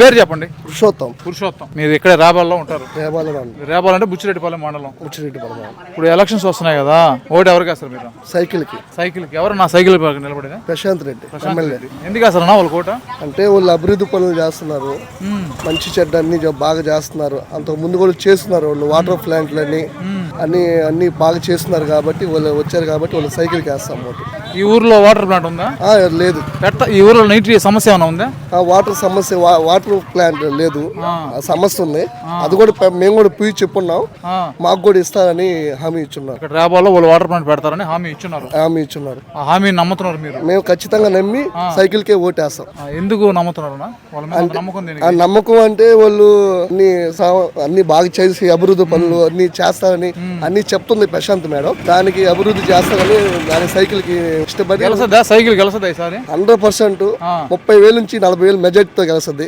పేరు చెప్పండి. పురుషోత్తం. మీరు ఇక్కడ రేబాల్లో ఉంటారు. రేబాల్ అంటే బుచ్చిరెడ్డిపాలెం మండలం. బుచ్చిరెడ్డిపాలెం. ఇప్పుడు ఎలక్షన్స్ వస్తున్నాయి కదా, ఓటు ఎవరికి వేస్తారు మీరు? సైకిల్ కి. ఎవరు నా సైకిల్ నిలబడేది? ప్రశాంత్ రెడ్డి ఎమ్మెల్యే. ఎందుకు వేస్తారు వాళ్ళ కోట? అంటే వాళ్ళు అభివృద్ధి పనులు చేస్తున్నారు, మంచి చెడ్డ అన్ని బాగా చేస్తున్నారు. అంతకు ముందు కూడా చేస్తున్నారు వాళ్ళు. వాటర్ ప్లాంట్లని అన్ని బాగా చేస్తున్నారు కాబట్టి వాళ్ళు వచ్చారు కాబట్టి వాళ్ళు సైకిల్ కి వేస్తాం ఓటు. ఈ ఊర్లో వాటర్ ప్లాంట్ ఉందా? లేదు. ఈ ఊర్లో నీటి సమస్య ఏమైనా ఉందా? వాటర్ సమస్య, వాటర్ ప్లాంట్ లేదు, సమస్య ఉంది. అది కూడా మేము కూడా పోయి చెప్పున్నాం, మాకు కూడా ఇస్తారని హామీ ఇచ్చున్నారు. ఇక్కడ రేబాల్లో వాళ్ళు వాటర్ ప్లాంట్ పెడతారని హామీ ఇచ్చున్నారు. ఆ హామీ నమ్ముతున్నారు మీరు? మేము ఖచ్చితంగా నమ్మి సైకిల్ కే ఓటేస్తాం. ఎందుకు నమ్ముతున్నారు? నమ్మకం అంటే వాళ్ళు అన్ని బాగా చేసి అభివృద్ధి పనులు అన్ని చేస్తారని అన్ని చెప్తుంది ప్రశాంత్ మేడం. దానికి అభివృద్ధి చేస్తారని దాని సైకిల్ కి ఇష్టపడి సైకిల్ గెలుస్తుంది ఈసారి 100%. 30,000 నుంచి 40,000 మెజార్టీతో గెలుస్తుంది.